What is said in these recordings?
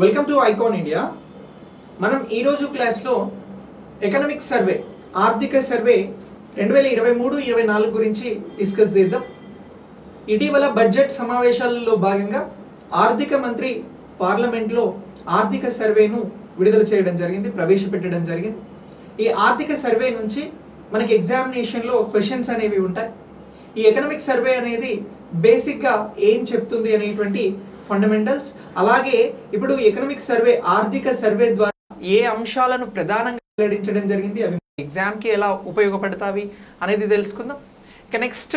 Welcome to icon India. మనం ఈరోజు క్లాస్లో ఎకనామిక్ సర్వే ఆర్థిక సర్వే 2023-24 గురించి డిస్కస్ చేద్దాం. ఇటీవల బడ్జెట్ సమావేశాలలో భాగంగా ఆర్థిక మంత్రి పార్లమెంట్లో ఆర్థిక సర్వేను విడుదల చేయడం జరిగింది, ప్రవేశపెట్టడం జరిగింది. ఈ ఆర్థిక సర్వే నుంచి మనకి ఎగ్జామినేషన్లో క్వశ్చన్స్ అనేవి ఉంటాయి. ఈ ఎకనామిక్ సర్వే అనేది బేసిక్గా ఏం చెప్తుంది అనేటువంటి ఫండమెంటల్స్, అలాగే ఇప్పుడు ఎకనామిక్ సర్వే ఆర్థిక సర్వే ద్వారా ఏ అంశాలను ప్రధానంగా వెల్లడించడం జరిగింది, అవి ఎగ్జామ్కి ఎలా ఉపయోగపడతాయి అనేది తెలుసుకుందాం. ఇక నెక్స్ట్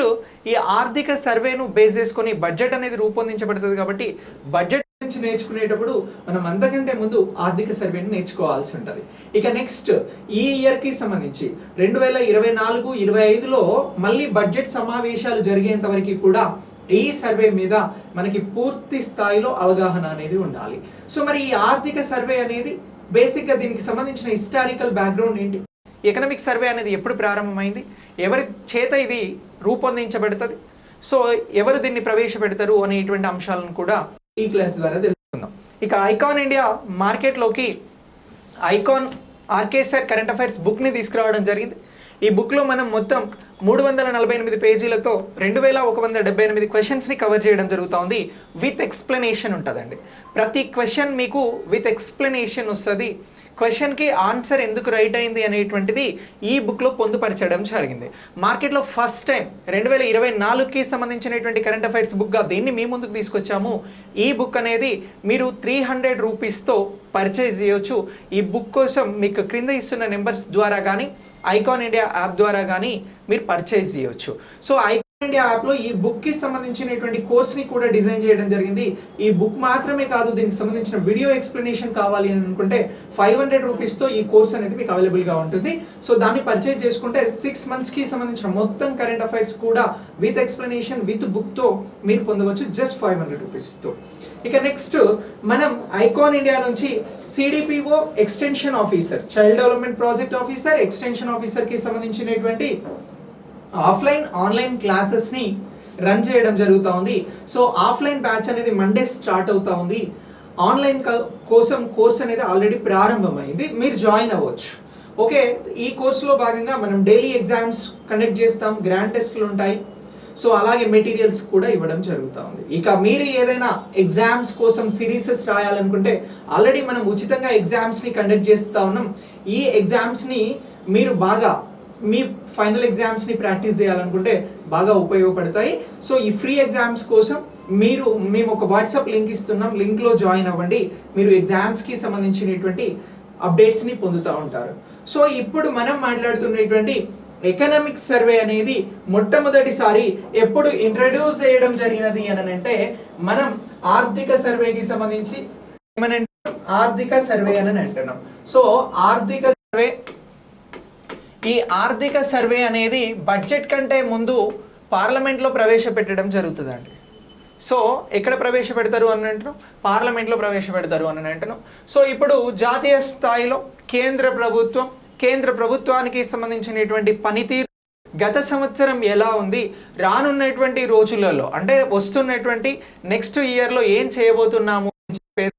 ఈ ఆర్థిక సర్వేను బేస్ చేసుకొని బడ్జెట్ అనేది రూపొందించబడుతుంది. కాబట్టి బడ్జెట్ నుంచి నేర్చుకునేటప్పుడు మనం అంతకంటే ముందు ఆర్థిక సర్వేని నేర్చుకోవాల్సి ఉంటుంది. ఇక నెక్స్ట్ ఈ ఇయర్కి సంబంధించి 2024-25లో మళ్ళీ బడ్జెట్ సమావేశాలు జరిగేంత వరకు కూడా ఈ సర్వే మీద మనకి పూర్తి స్థాయిలో అవగాహన అనేది ఉండాలి. సో మరి ఈ ఆర్థిక సర్వే అనేది బేసిక్గా దీనికి సంబంధించిన హిస్టారికల్ బ్యాక్గ్రౌండ్ ఏంటి, ఎకనామిక్ సర్వే అనేది ఎప్పుడు ప్రారంభమైంది, ఎవరి చేత ఇది రూపొందించబడుతుంది, సో ఎవరు దీన్ని ప్రవేశపెడతారు అనేటువంటి అంశాలను కూడా ఈ క్లాస్ ద్వారా తెలుసుకుందాం. ఇక ఐకాన్ ఇండియా మార్కెట్లోకి ఐకాన్ ఆర్కేసర్ కరెంట్ అఫైర్స్ బుక్ని తీసుకురావడం జరిగింది. ఈ బుక్లో మనం మొత్తం 348 పేజీలతో 2178 క్వశ్చన్స్ని కవర్ చేయడం జరుగుతుంది. విత్ ఎక్స్ప్లెనేషన్ ఉంటుందండి. ప్రతి క్వశ్చన్ మీకు విత్ ఎక్స్ప్లెనేషన్ వస్తుంది. క్వశ్చన్కి ఆన్సర్ ఎందుకు రైట్ అయింది అనేటువంటిది ఈ బుక్లో పొందుపరచడం జరిగింది. మార్కెట్లో ఫస్ట్ టైం 2024కి సంబంధించినటువంటి కరెంట్ అఫైర్స్ బుక్గా దీన్ని మీ ముందుకు తీసుకొచ్చాము. ఈ బుక్ అనేది మీరు 300 రూపీస్తో పర్చేజ్ చేయొచ్చు. ఈ బుక్ కోసం మీకు క్రింద ఇస్తున్న నెంబర్స్ ద్వారా కానీ ఐకాన్ ఇండియా యాప్ ద్వారా కానీ మీరు పర్చేజ్ చేయొచ్చు. సో ఐకాన్ ఇండియా యాప్లో ఈ బుక్కి సంబంధించినటువంటి కోర్స్ని కూడా డిజైన్ చేయడం జరిగింది. ఈ బుక్ మాత్రమే కాదు, దీనికి సంబంధించిన వీడియో ఎక్స్ప్లెనేషన్ కావాలి అని అనుకుంటే 500 రూపీస్తో ఈ కోర్స్ అనేది మీకు అవైలబుల్గా ఉంటుంది. సో దాన్ని పర్చేజ్ చేసుకుంటే 6 మంత్స్కి సంబంధించిన మొత్తం కరెంట్ అఫైర్స్ కూడా విత్ ఎక్స్ప్లెనేషన్ విత్ బుక్తో మీరు పొందవచ్చు జస్ట్ 500 రూపీస్తో. ఇక నెక్స్ట్ మనం ఐకాన్ ఇండియా నుంచి CDPO extension officer, child development project officer, extension ఆఫీసర్కి సంబంధించినటువంటి ఆఫ్లైన్ ఆన్లైన్ క్లాసెస్ని రన్ చేయడం జరుగుతూ ఉంది. సో ఆఫ్లైన్ బ్యాచ్ అనేది మండే స్టార్ట్ అవుతూ ఉంది. ఆన్లైన్ కోసం కోర్స్ అనేది ఆల్రెడీ ప్రారంభమైంది, మీరు జాయిన్ అవ్వచ్చు. ఓకే, ఈ కోర్సులో భాగంగా మనం డైలీ ఎగ్జామ్స్ కండక్ట్ చేస్తాం, గ్రాండ్ టెస్ట్లు ఉంటాయి. సో అలాగే మెటీరియల్స్ కూడా ఇవ్వడం జరుగుతూ ఉంది. ఇక మీరు ఏదైనా ఎగ్జామ్స్ కోసం సిరీసెస్ రాయాలనుకుంటే ఆల్రెడీ మనం ఉచితంగా ఎగ్జామ్స్ని కండక్ట్ చేస్తూ ఉన్నాం. ఈ ఎగ్జామ్స్ని మీరు బాగా మీ ఫైనల్ ఎగ్జామ్స్ని ప్రాక్టీస్ చేయాలనుకుంటే బాగా ఉపయోగపడతాయి. సో ఈ ఫ్రీ ఎగ్జామ్స్ కోసం మేము ఒక వాట్సాప్ లింక్ ఇస్తున్నాం, లింక్లో జాయిన్ అవ్వండి. మీరు ఎగ్జామ్స్కి సంబంధించినటువంటి అప్డేట్స్ని పొందుతూ ఉంటారు. సో ఇప్పుడు మనం మాట్లాడుతున్నటువంటి ఎకనామిక్ సర్వే అనేది మొట్టమొదటిసారి ఎప్పుడు ఇంట్రడ్యూస్ చేయడం జరిగినది అని అంటే మనం ఆర్థిక సర్వేకి సంబంధించి ఆర్థిక సర్వే అని అంటున్నాం. సో ఆర్థిక సర్వే, ఈ ఆర్థిక సర్వే అనేది బడ్జెట్ కంటే ముందు పార్లమెంట్లో ప్రవేశపెట్టడం జరుగుతుందండి. సో ఎక్కడ ప్రవేశపెడతారు అని అంటున్నాం, పార్లమెంట్లో ప్రవేశపెడతారు అని అంటున్నాం. సో ఇప్పుడు జాతీయ స్థాయిలో కేంద్ర ప్రభుత్వానికి సంబంధించినటువంటి పనితీరు గత సంవత్సరం ఎలా ఉంది, రానున్నటువంటి రోజులలో అంటే వస్తున్నటువంటి నెక్స్ట్ ఇయర్లో ఏం చేయబోతున్నాము అని చెప్పేది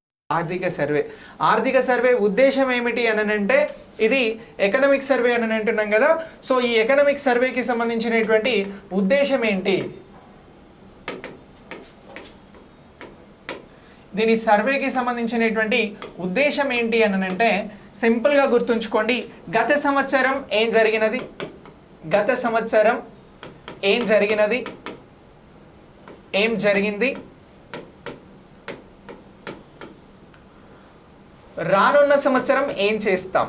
ఆర్థిక సర్వే ఉద్దేశం ఏమిటి అని అంటే ఇది ఎకనామిక్ సర్వే అని అంటున్నాం కదా. సో ఈ ఎకనామిక్ సర్వేకి సంబంధించినటువంటి ఉద్దేశం ఏంటి, దీని సర్వేకి సంబంధించినటువంటి ఉద్దేశం ఏంటి అని అంటే సింపుల్గా గుర్తుంచుకోండి. గత సంవత్సరం ఏం జరిగినది, ఏం జరిగింది, రానున్న సంవత్సరం ఏం చేస్తాం,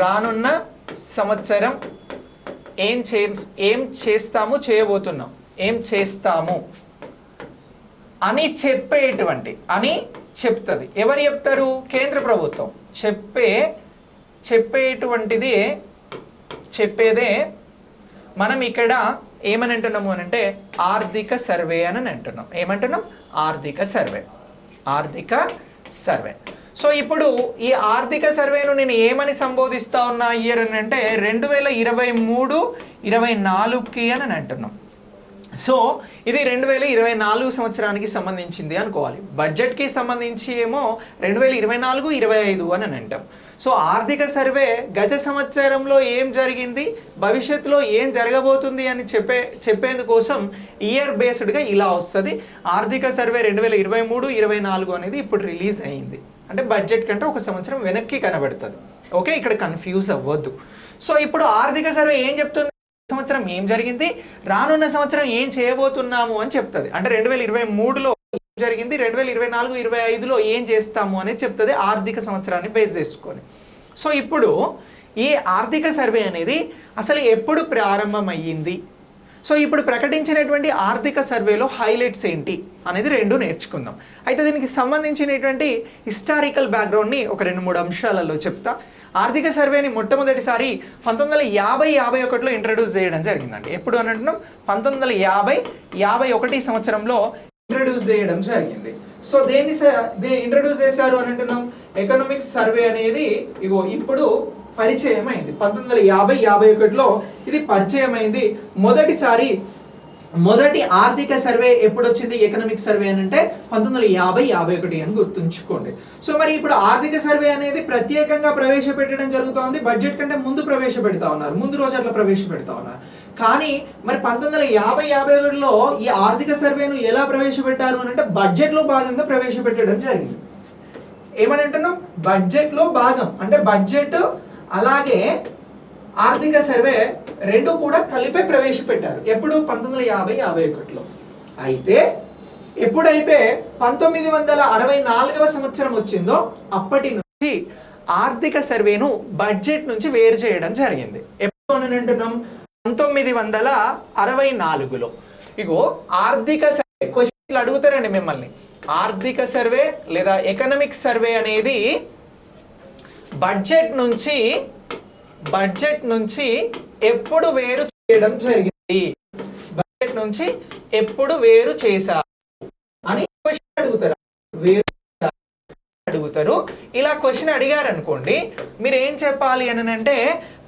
రానున్న సంవత్సరం ఏం చేస్తాము, చేయబోతున్నాం, ఏం చేస్తాము అని చెప్తుంది. ఎవరు చెప్తారు? కేంద్ర ప్రభుత్వం చెప్పేదే మనం ఇక్కడ ఏమని అంటున్నాము అని అంటే ఆర్థిక సర్వే అని అంటున్నాం. ఏమంటున్నాం? ఆర్థిక సర్వే. సో ఇప్పుడు ఈ ఆర్థిక సర్వేను నేను ఏమని సంబోధిస్తా ఉన్నా ఇయర్ అని అంటే 2023-24కి అని అంటున్నాం. సో ఇది 2024 సంవత్సరానికి సంబంధించింది అనుకోవాలి. బడ్జెట్కి సంబంధించి ఏమో 2024-25 అని అంటాం. సో ఆర్థిక సర్వే గత సంవత్సరంలో ఏం జరిగింది, భవిష్యత్తులో ఏం జరగబోతుంది అని చెప్పేందుకోసం ఇయర్ బేస్డ్గా ఇలా వస్తుంది. ఆర్థిక సర్వే 2023-24 అనేది ఇప్పుడు రిలీజ్ అయింది. అంటే బడ్జెట్ కంటే ఒక సంవత్సరం వెనక్కి కనబడుతుంది. ఓకే, ఇక్కడ కన్ఫ్యూజ్ అవ్వద్దు. సో ఇప్పుడు ఆర్థిక సర్వే ఏం చెప్తుంది, సంవత్సరం ఏం జరిగింది, రానున్న సంవత్సరం ఏం చేయబోతున్నాము అని చెప్తుంది. అంటే 2023లో ఏం జరిగింది, 2024-25లో ఏం చేస్తాము అనేది చెప్తుంది ఆర్థిక సంవత్సరాన్ని బేస్ చేసుకొని. సో ఇప్పుడు ఈ ఆర్థిక సర్వే అనేది అసలు ఎప్పుడు ప్రారంభమయ్యింది, సో ఇప్పుడు ప్రకటించినటువంటి ఆర్థిక సర్వేలో హైలైట్స్ ఏంటి అనేది రెండు నేర్చుకుందాం. అయితే దీనికి సంబంధించినటువంటి హిస్టారికల్ బ్యాక్గ్రౌండ్ని ఒక 2-3 అంశాలలో చెప్తా. ఆర్థిక సర్వేని మొట్టమొదటిసారి 1950-51లో ఇంట్రడ్యూస్ చేయడం జరిగిందండి. ఎప్పుడు అని అంటున్నాం, 1950-51 సంవత్సరంలో ఇంట్రడ్యూస్ చేయడం జరిగింది. సో దేన్ని ఇంట్రడ్యూస్ చేశారు అని అంటున్నాం, ఎకనామిక్ సర్వే అనేది ఇగో ఇప్పుడు పరిచయం అయింది. 1950-51లో ఇది పరిచయం అయింది. మొదటి ఆర్థిక సర్వే ఎప్పుడు వచ్చింది, ఎకనామిక్ సర్వే అని అంటే 1950-51 అని గుర్తుంచుకోండి. సో మరి ఇప్పుడు ఆర్థిక సర్వే అనేది ప్రత్యేకంగా ప్రవేశపెట్టడం జరుగుతోంది. బడ్జెట్ కంటే ముందు ప్రవేశపెడతా ఉన్నారు, ముందు రోజు అట్లా ప్రవేశపెడతా ఉన్నారు. కానీ మరి 1950-51లో ఈ ఆర్థిక సర్వేను ఎలా ప్రవేశపెట్టారు అని అంటే బడ్జెట్లో భాగంగా ప్రవేశపెట్టడం జరిగింది. ఏమని అంటున్నాం, బడ్జెట్లో భాగం అంటే బడ్జెట్ అలాగే ఆర్థిక సర్వే రెండు కూడా కలిపే ప్రవేశపెట్టారు. ఎప్పుడు, 1950-51లో. అయితే ఎప్పుడైతే 1964వ సంవత్సరం వచ్చిందో అప్పటి నుంచి ఆర్థిక సర్వేను బడ్జెట్ నుంచి వేరు చేయడం జరిగింది. ఎప్పుడు అని అంటున్నాం, 1964లో. ఇగో ఆర్థిక సర్వే క్వశ్చన్లు అడుగుతారండి మిమ్మల్ని. ఆర్థిక సర్వే లేదా ఎకనామిక్ సర్వే అనేది బడ్జెట్ నుంచి ఎప్పుడు వేరు చేయడం జరిగింది, బడ్జెట్ నుంచి ఎప్పుడు వేరు చేశారు అని క్వశ్చన్ అడుగుతారు. ఇలా క్వశ్చన్ అడిగారు అనుకోండి, మీరు ఏం చెప్పాలి అని అంటే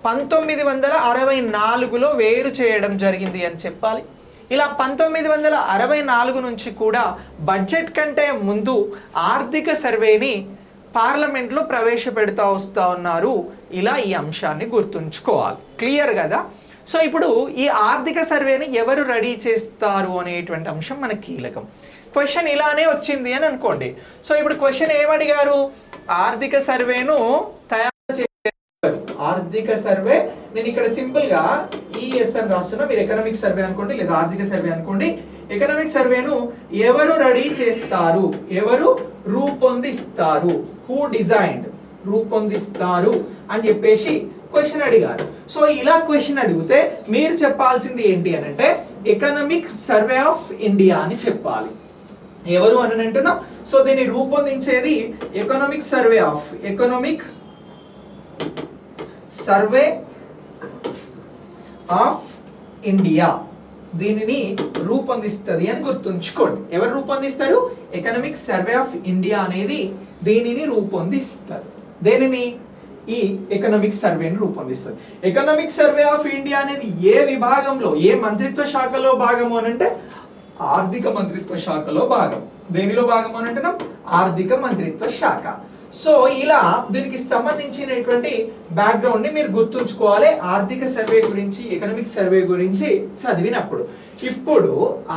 1964లో వేరు చేయడం జరిగింది అని చెప్పాలి. ఇలా 1964 నుంచి కూడా బడ్జెట్ కంటే ముందు ఆర్థిక సర్వేని పార్లమెంట్లో ప్రవేశపెడతా వస్తూ ఉన్నారు. ఇలా ఈ అంశాన్ని గుర్తుంచుకోవాలి. క్లియర్ కదా? సో ఇప్పుడు ఈ ఆర్థిక సర్వేని ఎవరు రెడీ చేస్తారు అనేటువంటి అంశం మనకు కీలకం. క్వశ్చన్ ఇలానే వచ్చింది అని అనుకోండి. సో ఇప్పుడు క్వశ్చన్ ఏమడిగారు, ఆర్థిక సర్వేను తయారు చేసే ఆర్థిక సర్వే, నేను ఇక్కడ సింపుల్ గా ఈఎస్ అని రాస్తున్నా, మీరు ఎకనామిక్ సర్వే అనుకోండి లేదా ఆర్థిక సర్వే అనుకోండి. ఎకనామిక్ సర్వేను ఎవరు రెడీ చేస్తారు, ఎవరు రూపొందిస్తారు, హూ డిజైన్డ్, రూపొందిస్తారు అని చెప్పేసి క్వశ్చన్ అడిగారు. సో ఇలా క్వశ్చన్ అడిగితే మీరు చెప్పాల్సింది ఏంటి అని అంటే ఎకనామిక్ సర్వే ఆఫ్ ఇండియా అని చెప్పాలి. ఎవరు అని అంటున్నాం, సో దీన్ని రూపొందించేది ఎకనామిక్ సర్వే ఆఫ్ ఇండియా, దీనిని రూపొందిస్తుంది అని గుర్తుంచుకోండి. ఎవరు రూపొందిస్తారు, ఎకనామిక్ సర్వే ఆఫ్ ఇండియా అనేది దీనిని రూపొందిస్తారు. దేనిని, ఈ ఎకనామిక్ సర్వేని రూపొందిస్తుంది. ఎకనామిక్ సర్వే ఆఫ్ ఇండియా అనేది ఏ విభాగంలో, ఏ మంత్రిత్వ శాఖలో భాగము అని అంటే ఆర్థిక మంత్రిత్వ శాఖలో భాగం. దేనిలో భాగము అని అంటున్నాం, ఆర్థిక మంత్రిత్వ శాఖ. సో ఇలా దీనికి సంబంధించినటువంటి బ్యాక్గ్రౌండ్ ని మీరు గుర్తుంచుకోవాలి ఆర్థిక సర్వే గురించి, ఎకనామిక్ సర్వే గురించి చదివినప్పుడు. ఇప్పుడు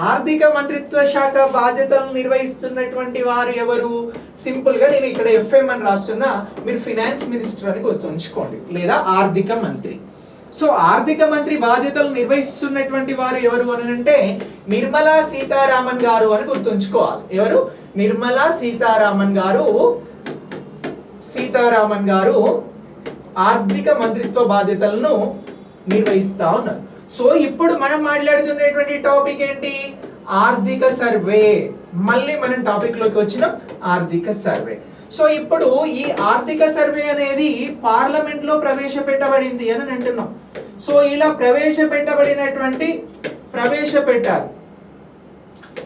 ఆర్థిక మంత్రిత్వ శాఖ బాధ్యతలను నిర్వహిస్తున్నటువంటి వారు ఎవరు, సింపుల్ గా నేను ఇక్కడ ఎఫ్ఎం అని రాస్తున్నా, మీరు ఫినాన్స్ మినిస్టర్ అని గుర్తుంచుకోండి లేదా ఆర్థిక మంత్రి. సో ఆర్థిక మంత్రి బాధ్యతలు నిర్వహిస్తున్నటువంటి వారు ఎవరు అని అంటే నిర్మలా సీతారామన్ గారు అని గుర్తుంచుకోవాలి. ఎవరు, నిర్మలా సీతారామన్ గారు ఆర్థిక మంత్రిత్వ బాధ్యతలను నిర్వహిస్తా ఉన్నారు. సో ఇప్పుడు మనం మాట్లాడుతున్నటువంటి టాపిక్ ఏంటి, ఆర్థిక సర్వే. మళ్ళీ మనం టాపిక్ లోకి వచ్చినాం, ఆర్థిక సర్వే. సో ఇప్పుడు ఈ ఆర్థిక సర్వే అనేది పార్లమెంట్ లో ప్రవేశపెట్టబడింది అని అంటున్నాం. సో ఇలా ప్రవేశపెట్టారు.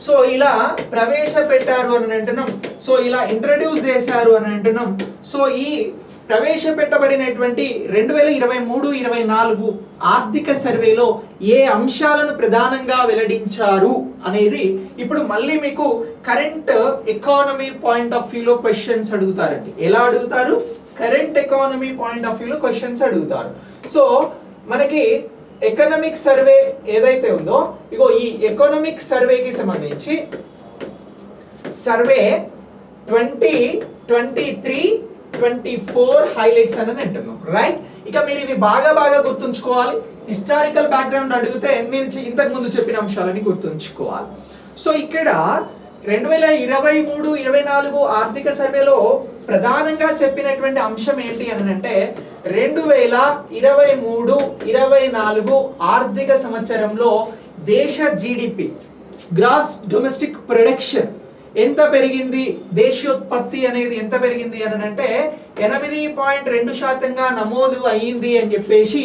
సో ఇలా ప్రవేశపెట్టారు అని అంటున్నాం. సో ఇలా ఇంట్రడ్యూస్ చేశారు అని అంటున్నాం. సో ఈ ప్రవేశపెట్టబడినటువంటి 2023-24 ఆర్థిక సర్వేలో ఏ అంశాలను ప్రధానంగా వెల్లడించారు అనేది ఇప్పుడు మళ్ళీ మీకు కరెంట్ ఎకానమీ పాయింట్ ఆఫ్ వ్యూలో క్వశ్చన్స్ అడుగుతారండి. ఎలా అడుగుతారు? కరెంట్ ఎకానమీ పాయింట్ ఆఫ్ వ్యూలో క్వశ్చన్స్ అడుగుతారు. సో మనకి ఎకనామిక్ సర్వే ఏదైతే ఉందో, ఇగో ఈ ఎకనామిక్ సర్వేకి సంబంధించి సర్వే 2023-24 హైలైట్స్ అని అంటున్నాం, రైట్? ఇక మీరు ఇవి బాగా గుర్తుంచుకోవాలి. హిస్టారికల్ బ్యాక్గ్రౌండ్ అడిగితే నేను ఇంతకు ముందు చెప్పిన అంశాలని గుర్తుంచుకోవాలి. సో ఇక్కడ 2023-24 ఆర్థిక సర్వేలో ప్రధానంగా చెప్పినటువంటి అంశం ఏంటి అని అంటే 2023-24 ఆర్థిక సంవత్సరంలో దేశ జీడిపి, గ్రాస్ డొమెస్టిక్ ప్రొడక్షన్ ఎంత పెరిగింది, దేశీయోత్పత్తి అనేది ఎంత పెరిగింది అని అంటే 8.2% నమోదు అయ్యింది అని చెప్పేసి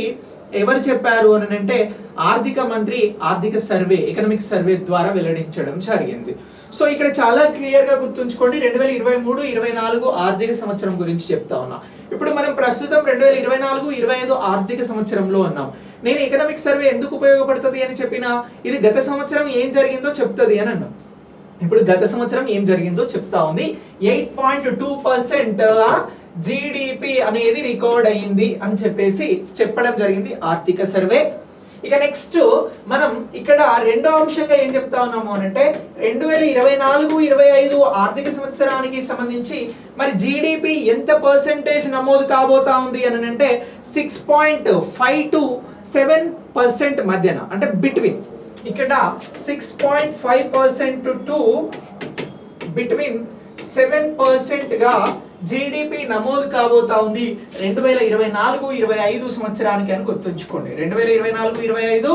ఎవరు చెప్పారు అని అంటే ఆర్థిక మంత్రి ఆర్థిక సర్వే, ఎకనామిక్ సర్వే ద్వారా వెల్లడించడం జరిగింది. సో ఇక్కడ చాలా క్లియర్ గా గుర్తుంచుకోండి, 2023-24 ఆర్థిక సంవత్సరం గురించి చెప్తా ఉన్నా. ఇప్పుడు మనం ప్రస్తుతం 2024-25 ఆర్థిక సంవత్సరంలో ఉన్నాం. నేను ఎకనామిక్ సర్వే ఎందుకు ఉపయోగపడుతుంది అని చెప్పినా, ఇది గత సంవత్సరం ఏం జరిగిందో చెప్తుంది అని అన్నాం. ఇప్పుడు గత సంవత్సరం ఏం జరిగిందో చెప్తా ఉంది. 8.2% జీడిపి అనేది రికార్డ్ అయ్యింది అని చెప్పేసి చెప్పడం జరిగింది ఆర్థిక సర్వే. ఇక నెక్స్ట్ మనం ఇక్కడ రెండో అంశంగా ఏం చెప్తా ఉన్నాము అంటే 2024-25 ఆర్థిక సంవత్సరానికి సంబంధించి మరి జీడిపి ఎంత పర్సెంటేజ్ నమోదు కాబోతా ఉంది అని అంటే 6.5 to 7% మధ్యన, అంటే బిట్వీన్ ఇక్కడ 6.5% to బిట్వీన్ 7% గా జీడిపి నమోదు కాబోతా ఉంది 2024-25 సంవత్సరానికి అని గుర్తుంచుకోండి. 2024-25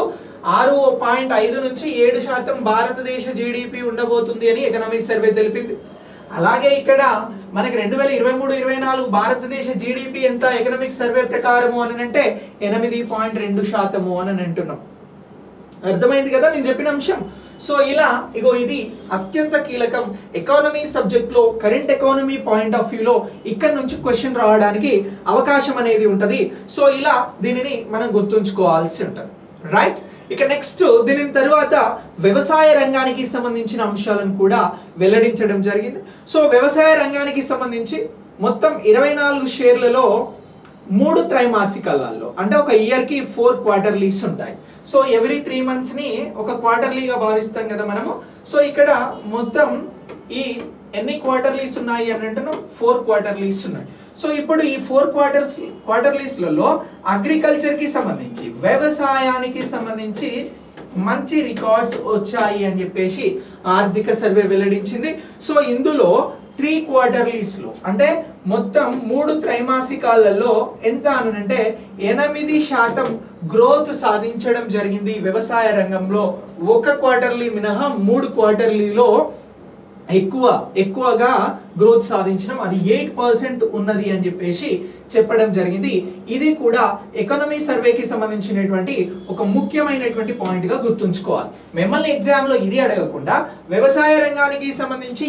6.5 నుంచి 7% భారతదేశ జీడిపి ఉండబోతుంది అని ఎకనామిక్ సర్వే తెలిపింది. అలాగే ఇక్కడ మనకి 2023-24 భారతదేశ జీడిపి ఎంత ఎకనామిక్ సర్వే ప్రకారము అని అంటే 8.2% అని అంటున్నాం. అర్థమైంది కదా నేను చెప్పిన అంశం? సో ఇలా ఇగో ఇది అత్యంత కీలకం ఎకానమీ సబ్జెక్ట్ లో, కరెంట్ ఎకానమీ పాయింట్ ఆఫ్ వ్యూలో ఇక్కడ నుంచి క్వశ్చన్ రావడానికి అవకాశం అనేది ఉంటది. సో ఇలా దీనిని మనం గుర్తుంచుకోవాల్సి ఉంటుంది, రైట్? ఇక నెక్స్ట్ దీని తర్వాత వ్యవసాయ రంగానికి సంబంధించిన అంశాలను కూడా వెల్లడించడం జరిగింది. సో వ్యవసాయ రంగానికి సంబంధించి మొత్తం 24 షేర్లలో 3 త్రైమాసికాలలో, అంటే ఒక ఇయర్ కి 4 క్వార్టర్లీస్ ఉంటాయి. సో ఎవ్రీ 3 months ని ఒక క్వార్టర్లీగా భావిస్తాం కదా మనము. సో ఇక్కడ మొత్తం ఈ ఎన్ని క్వార్టర్లీస్ ఉన్నాయి అని అంటున్నాం? 4 క్వార్టర్లీస్ ఉన్నాయి. సో ఇప్పుడు ఈ 4 క్వార్టర్లీస్లలో అగ్రికల్చర్ కి సంబంధించి, వ్యవసాయానికి సంబంధించి మంచి రికార్డ్స్ వచ్చాయి అని చెప్పేసి ఆర్థిక సర్వే వెల్లడించింది. సో ఇందులో 3 క్వార్టర్లీస్ లో, అంటే మొత్తం 3 త్రైమాసికాలలో ఎంత అని అంటే 8% గ్రోత్ సాధించడం జరిగింది వ్యవసాయ రంగంలో. ఒక క్వార్టర్లీ మినహా 3 క్వార్టర్లీలో ఎక్కువగా గ్రోత్ సాధించడం, అది 8% ఉన్నది అని చెప్పేసి చెప్పడం జరిగింది. ఇది కూడా ఎకానమీ సర్వేకి సంబంధించినటువంటి ఒక ముఖ్యమైనటువంటి పాయింట్ గా గుర్తుంచుకోవాలి. మిమ్మల్ని ఎగ్జామ్ లో ఇది అడగకుండా వ్యవసాయ రంగానికి సంబంధించి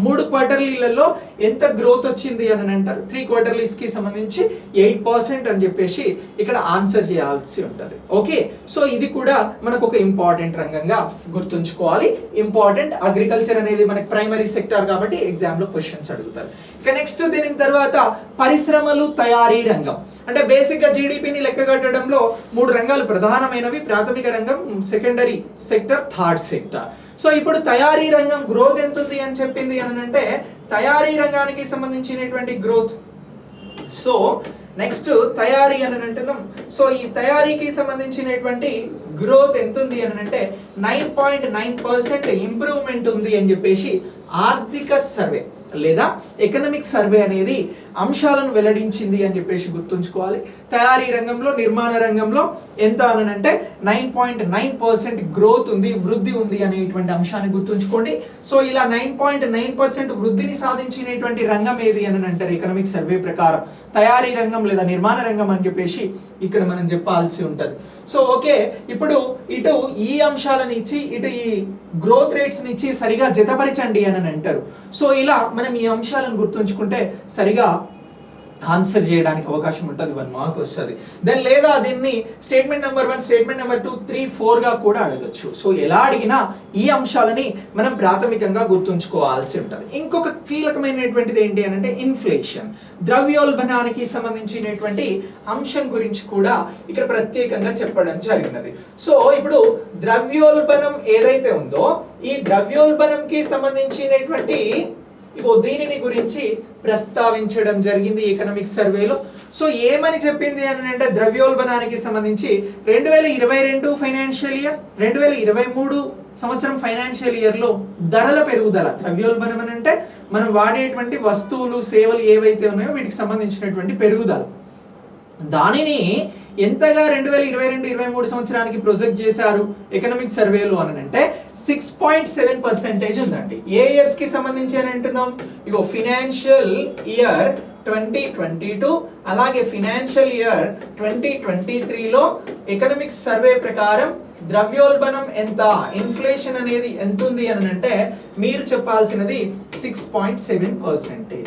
3 క్వార్టర్లీలలో ఎంత గ్రోత్ వచ్చింది అని అంటారు. 3 క్వార్టర్లీస్ కి సంబంధించి 8% అని చెప్పేసి ఇక్కడ ఆన్సర్ చేయాల్సి ఉంటుంది. ఓకే, సో ఇది కూడా మనకు ఒక ఇంపార్టెంట్ రంగంగా గుర్తుంచుకోవాలి. ఇంపార్టెంట్, అగ్రికల్చర్ అనేది మనకి ప్రైమరీ సెక్టార్ కాబట్టి ఎగ్జామ్ లో క్వశ్చన్స్ అడుగుతారు. ఇక నెక్స్ట్ దీని తర్వాత పరిశ్రమలు తయారీ రంగం, అంటే బేసిక్ గా జీడిపిని లెక్కగట్టడంలో 3 రంగాలు ప్రధానమైనవి: ప్రాథమిక రంగం, secondary sector, third sector. So ఇప్పుడు తయారీ రంగం గ్రోత్ ఎంత ఉంది అని చెప్పింది అని అంటే తయారీ రంగానికి సంబంధించినటువంటి గ్రోత్. సో నెక్స్ట్ తయారీ అని అంటున్నాం. సో ఈ తయారీకి సంబంధించినటువంటి గ్రోత్ ఎంత ఉంది అని అంటే 9.9% ఇంప్రూవ్మెంట్ ఉంది అని చెప్పేసి ఆర్థిక సర్వే లేదా ఎకనామిక్ సర్వే అనేది అంశాలను వెల్లడించింది అని చెప్పేసి గుర్తుంచుకోవాలి. తయారీ రంగంలో, నిర్మాణ రంగంలో ఎంత అని అంటే 9.9% గ్రోత్ ఉంది, వృద్ధి ఉంది అనేటువంటి అంశాన్ని గుర్తుంచుకోండి. సో ఇలా 9.9% వృద్ధిని సాధించినటువంటి రంగం ఏది అని అంటారు ఎకనామిక్ సర్వే ప్రకారం? తయారీ రంగం లేదా నిర్మాణ రంగం అని చెప్పేసి ఇక్కడ మనం చెప్పాల్సి ఉంటుంది. సో ఓకే, ఇప్పుడు ఇటు ఈ అంశాలను ఇచ్చి ఇటు ఈ గ్రోత్ రేట్స్ ఇచ్చి సరిగా జతపరచండి అని అంటారు. సో ఇలా మనం ఈ అంశాలను గుర్తుంచుకుంటే సరిగా ఆన్సర్ చేయడానికి అవకాశం ఉంటుంది, 1 మార్క్ వస్తుంది. దెన్ లేదా దీన్ని స్టేట్మెంట్ నెంబర్ 1, స్టేట్మెంట్ నెంబర్ 2, 3, 4గా కూడా అడగచ్చు. సో ఎలా అడిగినా ఈ అంశాలని మనం ప్రాథమికంగా గుర్తుంచుకోవాల్సి ఉంటుంది. ఇంకొక కీలకమైనటువంటిది ఏంటి అని అంటే ఇన్ఫ్లేషన్, ద్రవ్యోల్బణానికి సంబంధించినటువంటి అంశం గురించి కూడా ఇక్కడ ప్రత్యేకంగా చెప్పడం జరిగినది. సో ఇప్పుడు ద్రవ్యోల్బణం ఏదైతే ఉందో ఈ ద్రవ్యోల్బణంకి సంబంధించినటువంటి దీనిని గురించి ప్రస్తావించడం జరిగింది ఎకనామిక్ సర్వేలో. సో ఏమని చెప్పింది అని అంటే ద్రవ్యోల్బణానికి సంబంధించి 2022 ఫైనాన్షియల్ ఇయర్, 2023 సంవత్సరం ఫైనాన్షియల్ ఇయర్లో ధరల పెరుగుదల, ద్రవ్యోల్బణం అని అంటే మనం వాడేటువంటి వస్తువులు సేవలు ఏవైతే ఉన్నాయో వీటికి సంబంధించినటువంటి పెరుగుదల, దానిని ఎంతగా 2022-23 సంవత్సరానికి ప్రొజెక్ట్ చేశారు ఎకనామిక్ సర్వేలో అని అంటే 6.7% ఉందండి. ఏ ఇయర్స్ కి సంబంధించి అని అంటున్నాం, ఇగో ఫినాన్షియల్ ఇయర్ 2022 అలాగే ఫినాన్షియల్ ఇయర్ 2023లో ఎకనామిక్ సర్వే ప్రకారం ద్రవ్యోల్బణం ఎంత, ఇన్ఫ్లేషన్ అనేది ఎంత ఉంది అని అంటే మీరు చెప్పాల్సినది 6.7%.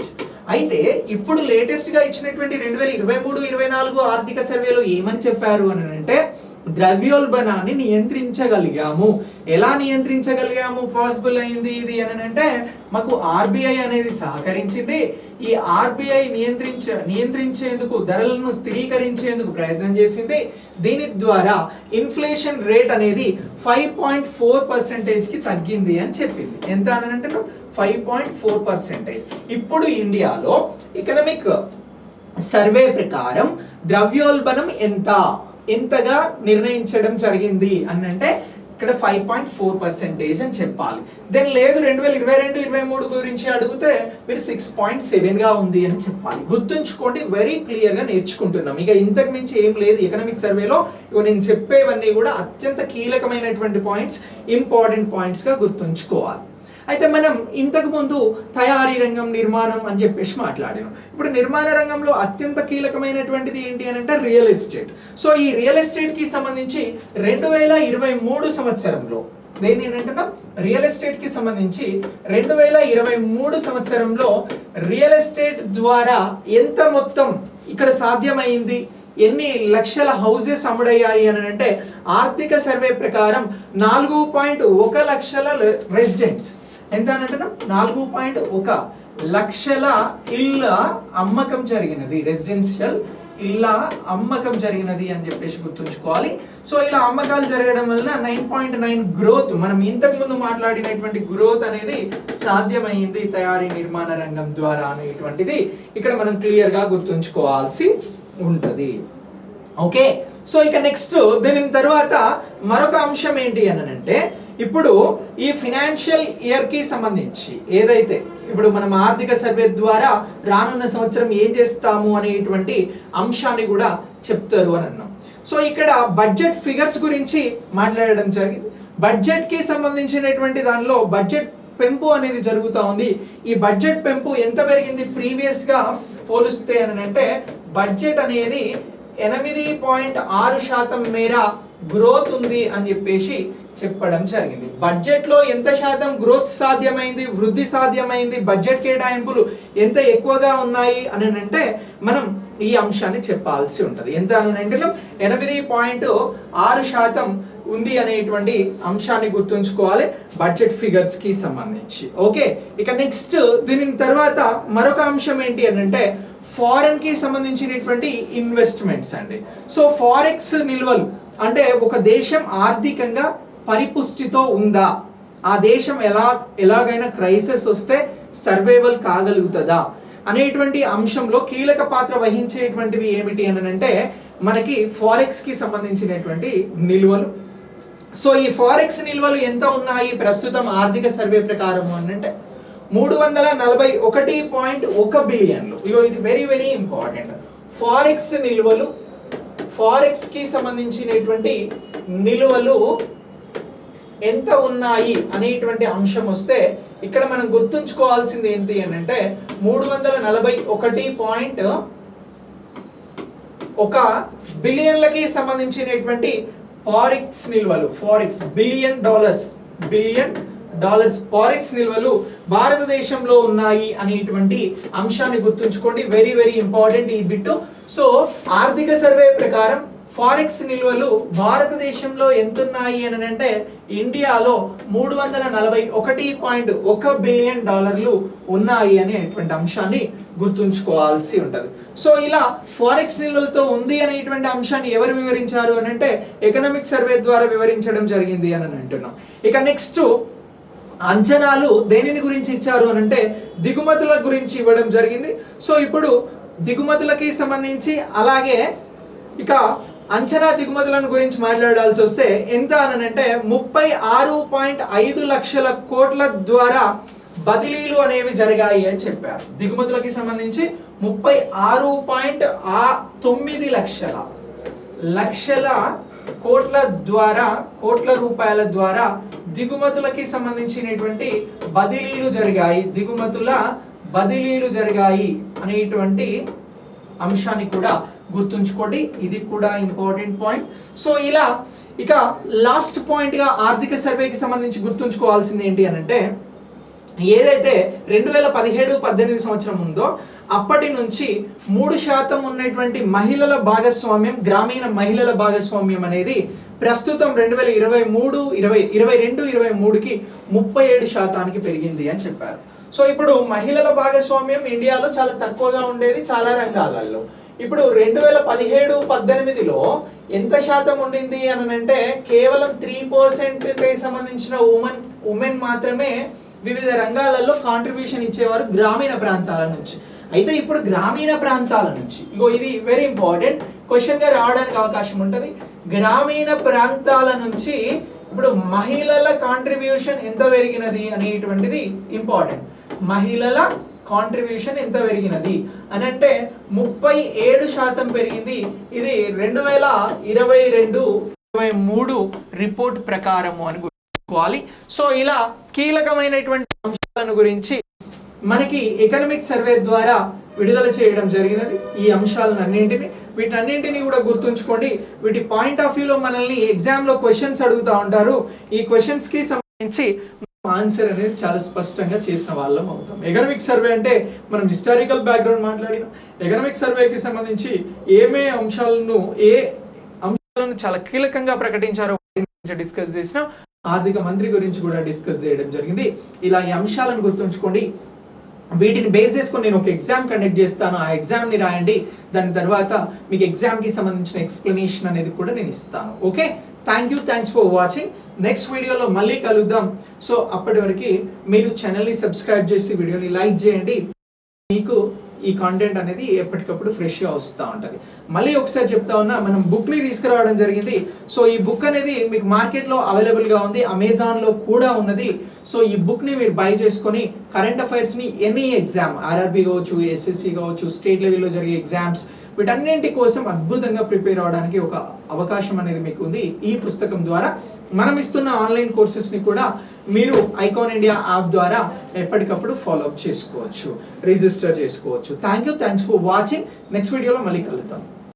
అయితే ఇప్పుడు లేటెస్ట్ గా ఇచ్చినటువంటి 2023-24 ఆర్థిక సర్వేలో ఏమని చెప్పారు అని అంటే ద్రవ్యోల్బణాన్ని నియంత్రించగలిగాము. ఎలా నియంత్రించగలిగాము, పాసిబుల్ అయింది ఇది అని అంటే మాకు ఆర్బీఐ అనేది సహకరించింది. ఈ ఆర్బీఐ నియంత్రించేందుకు, ధరలను స్థిరీకరించేందుకు ప్రయత్నం చేసింది. దీని ద్వారా ఇన్ఫ్లేషన్ రేట్ అనేది 5.4% కి తగ్గింది అని చెప్పింది. ఎంత అని అంటే 5.4%. ఇప్పుడు ఇండియాలో ఎకనామిక్ సర్వే ప్రకారం ద్రవ్యోల్బణం ఎంతగా నిర్ణయించడం జరిగింది అని అంటే ఇక్కడ 5.4% అని చెప్పాలి. దెన్ లేదు 2022-23 గురించి అడిగితే మీరు 6.7గా ఉంది అని చెప్పాలి. గుర్తుంచుకోండి, వెరీ క్లియర్ గా నేర్చుకుంటున్నాం. ఇక ఇంతకు మించి ఏం లేదు ఎకనామిక్ సర్వేలో. ఇక నేను చెప్పేవన్నీ కూడా అత్యంత కీలకమైనటువంటి పాయింట్స్, ఇంపార్టెంట్ పాయింట్స్ గా గుర్తుంచుకోవాలి. అయితే మనం ఇంతకు ముందు తయారీ రంగం, నిర్మాణం అని చెప్పేసి మాట్లాడాము. ఇప్పుడు నిర్మాణ రంగంలో అత్యంత కీలకమైనటువంటిది ఏంటి అని అంటే రియల్ ఎస్టేట్. సో ఈ రియల్ ఎస్టేట్ కి సంబంధించి 2023 సంవత్సరంలో దేని ఏంటంటే రియల్ ఎస్టేట్ కి సంబంధించి 2023 సంవత్సరంలో రియల్ ఎస్టేట్ ద్వారా ఎంత మొత్తం ఇక్కడ సాధ్యమైంది, ఎన్ని లక్షల హౌసెస్ అమ్ముడయ్యాయి అని అంటే ఆర్థిక సర్వే ప్రకారం 4.1 లక్షల రెసిడెంట్స్, ఎంత అని అంటే 4.1 లక్షల ఇళ్ళ అమ్మకం జరిగినది, రెసిడెన్షియల్ ఇళ్ళ అమ్మకం జరిగినది అని చెప్పేసి గుర్తుంచుకోవాలి. సో ఇలా అమ్మకాలు జరగడం వలన 9.9 గ్రోత్, మనం ఇంతకు ముందు మాట్లాడినటువంటి గ్రోత్ అనేది సాధ్యమైంది తయారీ నిర్మాణ రంగం ద్వారా అనేటువంటిది ఇక్కడ మనం క్లియర్ గా గుర్తుంచుకోవాల్సి ఉంటది. ఓకే, సో ఇక నెక్స్ట్ దీని తర్వాత మరొక అంశం ఏంటి అని అంటే ఇప్పుడు ఈ ఫినాన్షియల్ ఇయర్ కి సంబంధించి ఏదైతే ఇప్పుడు మనం ఆర్థిక సర్వే ద్వారా రానున్న సంవత్సరం ఏం చేస్తాము అనేటువంటి అంశాన్ని కూడా చెప్తారు అని అన్నాం. సో ఇక్కడ బడ్జెట్ ఫిగర్స్ గురించి మాట్లాడడం జరిగింది. బడ్జెట్ కి సంబంధించినటువంటి దానిలో బడ్జెట్ పెంపు అనేది జరుగుతూ ఉంది. ఈ బడ్జెట్ పెంపు ఎంత పెరిగింది ప్రీవియస్ గా పోలిస్తే అని అంటే బడ్జెట్ అనేది 8.6% మేర గ్రోత్ ఉంది అని చెప్పేసి చెప్పడం జరిగింది. బడ్జెట్ లో ఎంత శాతం గ్రోత్ సాధ్యమైంది, వృద్ధి సాధ్యమైంది, బడ్జెట్ కేటాయింపులు ఎంత ఎక్కువగా ఉన్నాయి అని అంటే మనం ఈ అంశాన్ని చెప్పాల్సి ఉంటది. ఎంత అని అంటే 8.6% ఉంది అనేటువంటి అంశాన్ని గుర్తుంచుకోవాలి బడ్జెట్ ఫిగర్స్ కి సంబంధించి. ఓకే, ఇక నెక్స్ట్ దీని తర్వాత మరొక అంశం ఏంటి అని అంటే ఫారెన్ కి సంబంధించినటువంటి ఇన్వెస్ట్మెంట్స్ అండి. సో ఫారెక్స్ నిల్వలు అంటే ఒక దేశం ఆర్థికంగా పరిపుష్టితో ఉందా, ఆ దేశం ఎలాగైనా క్రైసిస్ వస్తే సర్వైవల్ కాగలుగుతుందా అనేటువంటి అంశంలో కీలక పాత్ర వహించేటువంటివి ఏమిటి అని అంటే మనకి ఫారెక్స్ కి సంబంధించినటువంటి నిల్వలు. సో ఈ ఫారెక్స్ నిల్వలు ఎంత ఉన్నాయి ప్రస్తుతం ఆర్థిక సర్వే ప్రకారం అని అంటే 341.1 బిలియన్లు. ఇది వెరీ వెరీ ఇంపార్టెంట్. ఫారెక్స్ నిల్వలు, ఫారెక్స్ కి సంబంధించినటువంటి నిల్వలు ఎంత ఉన్నాయి అనేటువంటి అంశం వస్తే ఇక్కడ మనం గుర్తుంచుకోవాల్సింది ఏంటి అని అంటే 341 బిలియన్లకి సంబంధించినటువంటి ఫారెక్స్ నిల్వలు, ఫారెక్స్ బిలియన్ డాలర్స్ ఫారెక్స్ నిల్వలు భారతదేశంలో ఉన్నాయి అనేటువంటి అంశాన్ని గుర్తుంచుకోండి. వెరీ వెరీ ఇంపార్టెంట్ ఈ బిట్. సో ఆర్థిక సర్వే ప్రకారం ఫారెక్స్ నిల్వలు భారతదేశంలో ఎంతున్నాయి అని అంటే ఇండియాలో 341.1 బిలియన్ డాలర్లు ఉన్నాయి అనేటువంటి అంశాన్ని గుర్తుంచుకోవాల్సి ఉంటుంది. సో ఇలా ఫారెక్స్ నిల్వలతో ఉంది అనేటువంటి అంశాన్ని ఎవరు వివరించారు అని అంటే ఎకనామిక్ సర్వే ద్వారా వివరించడం జరిగింది అని అంటున్నాం. ఇక నెక్స్ట్ అంచనాలు దేనిని గురించి ఇచ్చారు అని అంటే దిగుమతుల గురించి ఇవ్వడం జరిగింది. సో ఇప్పుడు దిగుమతులకి సంబంధించి అలాగే ఇక అంచనా దిగుమతులను గురించి మాట్లాడాల్సి వస్తే ఎంత అని అంటే 36.5 లక్షల కోట్ల ద్వారా బదిలీలు అనేవి జరిగాయి అని చెప్పారు. దిగుమతులకి సంబంధించి 36.9 లక్షల కోట్ల రూపాయల ద్వారా దిగుమతులకి సంబంధించినటువంటి బదిలీలు జరిగాయి అనేటువంటి అంశాన్ని కూడా గుర్తుంచుకోండి. ఇది కూడా ఇంపార్టెంట్ పాయింట్. సో ఇలా ఇక లాస్ట్ పాయింట్ గా ఆర్థిక సర్వేకి సంబంధించి గుర్తుంచుకోవాల్సింది ఏంటి అని అంటే ఏదైతే 2017-18 సంవత్సరం ఉందో అప్పటి నుంచి 3% ఉన్నటువంటి మహిళల భాగస్వామ్యం, గ్రామీణ మహిళల భాగస్వామ్యం అనేది ప్రస్తుతం 2022-23కి 37% పెరిగింది అని చెప్పారు. సో ఇప్పుడు మహిళల భాగస్వామ్యం ఇండియాలో చాలా తక్కువగా ఉండేది చాలా రంగాలలో. ఇప్పుడు 2017-18లో ఎంత శాతం ఉండింది అని అంటే కేవలం 3%కి సంబంధించిన ఉమెన్ మాత్రమే వివిధ రంగాలలో కాంట్రిబ్యూషన్ ఇచ్చేవారు గ్రామీణ ప్రాంతాల నుంచి. అయితే ఇప్పుడు గ్రామీణ ప్రాంతాల నుంచి ఇది వెరీ ఇంపార్టెంట్ క్వశ్చన్ గా రావడానికి అవకాశం ఉంటుంది. గ్రామీణ ప్రాంతాల నుంచి ఇప్పుడు మహిళల కాంట్రిబ్యూషన్ ఎంత పెరిగినది అనేటువంటిది ఇంపార్టెంట్. మహిళల కాంట్రిబ్యూషన్ ఎంత పెరిగినది అని అంటే 37% పెరిగింది. ఇది 2022-23 రిపోర్ట్ ప్రకారము అని గుర్తుకోవాలి. సో ఇలా కీలకమైనటువంటి అంశాలను గురించి మనకి ఎకనామిక్ సర్వే ద్వారా విడుదల చేయడం జరిగినది. ఈ వీటన్నింటినీ కూడా గుర్తుంచుకోండి. వీటి పాయింట్ ఆఫ్ వ్యూలో మనల్ని ఎగ్జామ్లో క్వశ్చన్స్ అడుగుతూ ఉంటారు. ఈ క్వశ్చన్స్కి సంబంధించి ఆన్సర్ అనేది చాలా స్పష్టంగా చేసిన వాళ్ళం అవుతాం. ఎకనామిక్ సర్వే అంటే మనం హిస్టారికల్ బ్యాక్గ్రౌండ్ మాట్లాడినాం. ఎకనామిక్ సర్వేకి సంబంధించి ఏ అంశాలను చాలా కీలకంగా ప్రకటించారో డిస్కస్ చేసినాం. ఆర్థిక మంత్రి గురించి కూడా డిస్కస్ చేయడం జరిగింది. ఇలా ఈ అంశాలను గుర్తుంచుకోండి. వీటిని బేస్ చేసుకొని నేను ఒక ఎగ్జామ్ కండక్ట్ చేస్తాను. ఆ ఎగ్జామ్ని రాయండి. దాని తర్వాత మీకు ఎగ్జామ్కి సంబంధించిన ఎక్స్ప్లెనేషన్ అనేది కూడా నేను ఇస్తాను. Okay, thanks for watching. Next వీడియోలో మళ్ళీ కలుద్దాం. సో అప్పటి వరకు మీరు ఛానల్ని సబ్స్క్రైబ్ చేసి వీడియోని లైక్ చేయండి. మీకు ఈ కాంటెంట్ అనేది ఎప్పటికప్పుడు ఫ్రెష్గా వస్తూ ఉంటుంది. మళ్ళీ ఒకసారి చెప్తా ఉన్నా, మనం బుక్ని తీసుకురావడం జరిగింది. సో ఈ బుక్ అనేది మీకు మార్కెట్లో అవైలబుల్గా ఉంది, అమెజాన్లో కూడా ఉన్నది. సో ఈ బుక్ని మీరు బై చేసుకొని కరెంట్ అఫైర్స్ని ఎనీ ఎగ్జామ్, ఆర్ఆర్బీ కావచ్చు, ఎస్ఎస్సి కావచ్చు, స్టేట్ లెవెల్లో జరిగే ఎగ్జామ్స్, వీటన్నింటి కోసం అద్భుతంగా ప్రిపేర్ అవడానికి ఒక అవకాశం అనేది మీకు ఉంది. ఈ పుస్తకం ద్వారా మనం ఇస్తున్న ఆన్లైన్ కోర్సెస్ని కూడా మీరు ఐకాన్ ఇండియా యాప్ ద్వారా ఎప్పటికప్పుడు ఫాలో అప్ చేసుకోవచ్చు, రిజిస్టర్ చేసుకోవచ్చు. Thanks for watching. నెక్స్ట్ వీడియోలో మళ్ళీ కలుద్దాం.